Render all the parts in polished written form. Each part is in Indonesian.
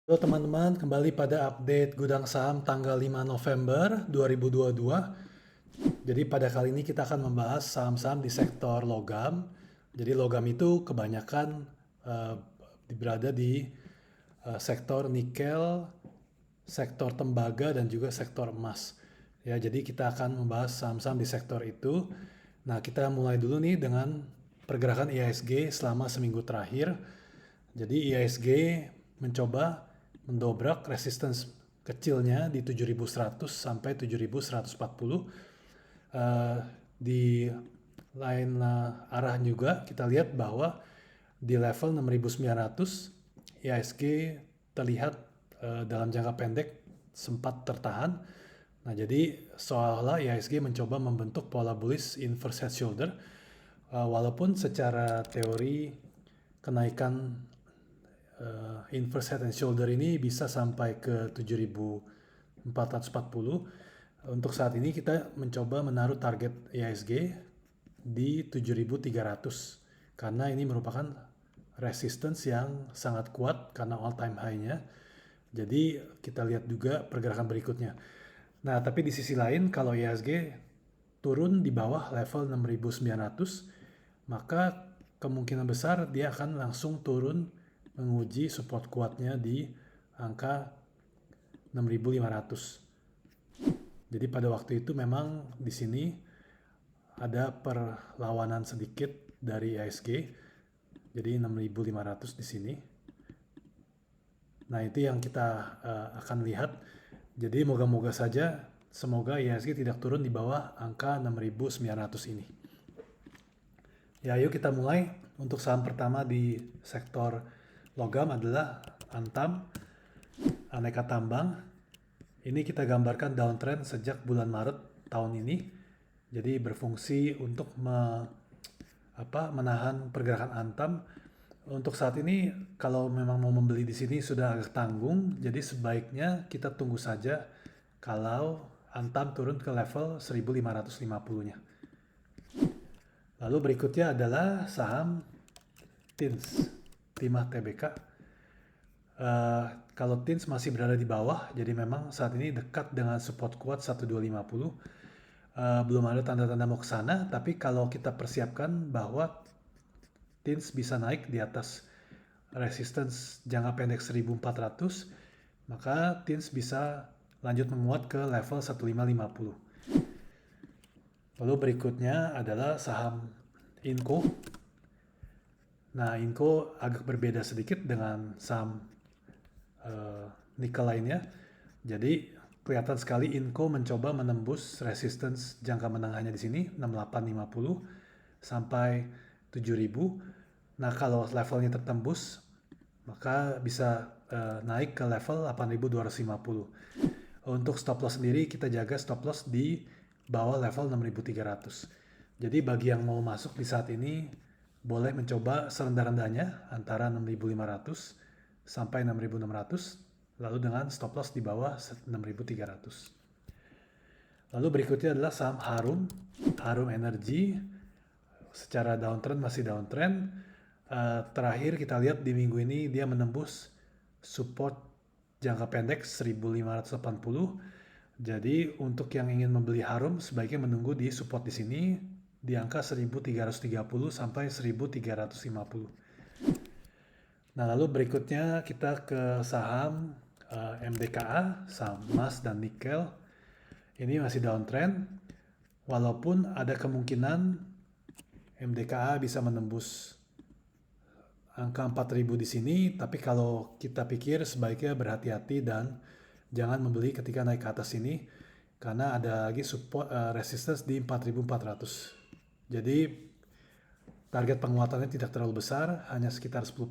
Halo teman-teman, kembali pada update Gudang Saham tanggal 5 November 2022. Jadi pada kali ini kita akan membahas saham-saham di sektor logam. Jadi logam itu kebanyakan eh, berada di sektor nikel, sektor tembaga dan juga sektor emas. Ya, jadi kita akan membahas saham-saham di sektor itu. Nah, kita mulai dulu nih dengan pergerakan IHSG selama seminggu terakhir. Jadi IHSG mencoba mendobrak resistance kecilnya di 7.100 sampai 7.140. Di lain arah juga kita lihat bahwa di level 6.900 IHSG terlihat dalam jangka pendek sempat tertahan. Nah, jadi seolah-olah IHSG mencoba membentuk pola bullish inverse head shoulder. Walaupun secara teori kenaikan inverse head and shoulder ini bisa sampai ke 7.440. Untuk saat ini kita mencoba menaruh target IHSG di 7.300 karena ini merupakan resistance yang sangat kuat karena all time high-nya. Jadi kita lihat juga pergerakan berikutnya. Nah, tapi di sisi lain kalau IHSG turun di bawah level 6.900, maka kemungkinan besar dia akan langsung turun menguji support kuatnya di angka 6.500. Jadi pada waktu itu memang di sini ada perlawanan sedikit dari IHSG. Jadi 6.500 di sini. Nah, itu yang kita akan lihat. Jadi moga-moga saja semoga IHSG tidak turun di bawah angka 6.900 ini. Ya, yuk kita mulai. Untuk saham pertama di sektor logam adalah Antam, Aneka Tambang. Ini kita gambarkan downtrend sejak bulan Maret tahun ini. Jadi berfungsi untuk menahan pergerakan Antam. Untuk saat ini kalau memang mau membeli di sini sudah agak tanggung, jadi sebaiknya kita tunggu saja kalau Antam turun ke level 1.550-nya. Lalu berikutnya adalah saham TINS, Timah Tbk. Kalau TINS masih berada di bawah, jadi memang saat ini dekat dengan support kuat 1250. Belum ada tanda-tanda mau ke sana, tapi kalau kita persiapkan bahwa TINS bisa naik di atas resistance jangka pendek 1400, maka TINS bisa lanjut menguat ke level 1550. Lalu berikutnya adalah saham Inco. Nah, Inco agak berbeda sedikit dengan saham nikel lainnya. Jadi kelihatan sekali Inco mencoba menembus resistance jangka menengahnya di sini 6850 sampai 7000. Nah, kalau levelnya tertembus maka bisa naik ke level 8250. Untuk stop loss sendiri kita jaga stop loss di bawah level 6300. Jadi bagi yang mau masuk di saat ini boleh mencoba serendah-rendahnya antara 6500 sampai 6600, lalu dengan stop loss di bawah 6300. Lalu berikutnya adalah saham Harum Energy. Secara downtrend masih downtrend. Terakhir kita lihat di minggu ini dia menembus support jangka pendek 1580. Jadi untuk yang ingin membeli Harum sebaiknya menunggu di support di sini di angka 1330 sampai 1350. Nah, lalu berikutnya kita ke saham MDKA, saham emas dan nikel. Ini masih downtrend, walaupun ada kemungkinan MDKA bisa menembus angka 4000 di sini, tapi kalau kita pikir sebaiknya berhati-hati dan jangan membeli ketika naik ke atas ini, karena ada lagi support resistance di 4400. Jadi target penguatannya tidak terlalu besar, hanya sekitar 10%.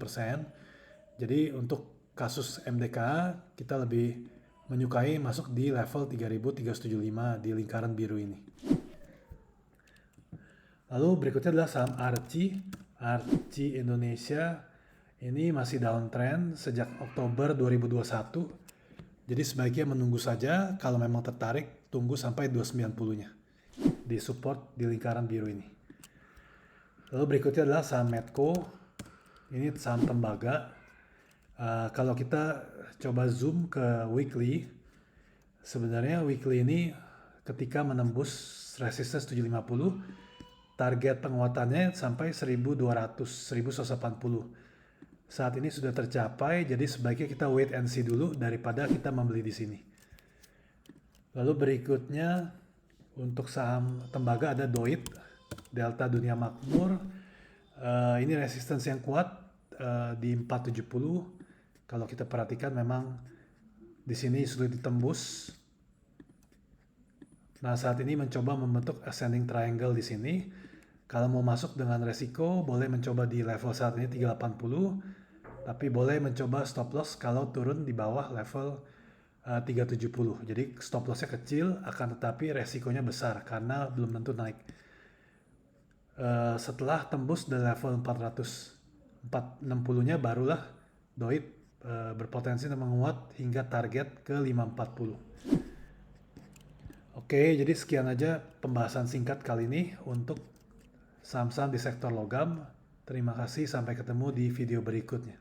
Jadi untuk kasus MDKA kita lebih menyukai masuk di level 3375 di lingkaran biru ini. Lalu berikutnya adalah saham Archie Indonesia. Ini masih downtrend sejak Oktober 2021. Jadi sebaiknya menunggu saja, kalau memang tertarik tunggu sampai 290-nya di support di lingkaran biru ini. Lalu berikutnya adalah saham Medco. Ini saham tembaga. Kalau kita coba zoom ke weekly, sebenarnya weekly ini ketika menembus resistance 750, target penguatannya sampai 1200, 1180. Saat ini sudah tercapai, jadi sebaiknya kita wait and see dulu daripada kita membeli di sini. Lalu berikutnya untuk saham tembaga ada DOIT, Delta Dunia Makmur. Ini resistance yang kuat di 470. Kalau kita perhatikan memang di sini sulit ditembus. Nah, saat ini mencoba membentuk ascending triangle di sini. Kalau mau masuk dengan resiko, boleh mencoba di level saat ini 380, tapi boleh mencoba stop loss kalau turun di bawah level 370. Jadi stop lossnya kecil, akan tetapi resikonya besar karena belum tentu naik. Setelah tembus dari level 460-nya barulah DOIT berpotensi menguat hingga target ke 540. Oke, jadi sekian aja pembahasan singkat kali ini untuk saham-saham di sektor logam. Terima kasih, sampai ketemu di video berikutnya.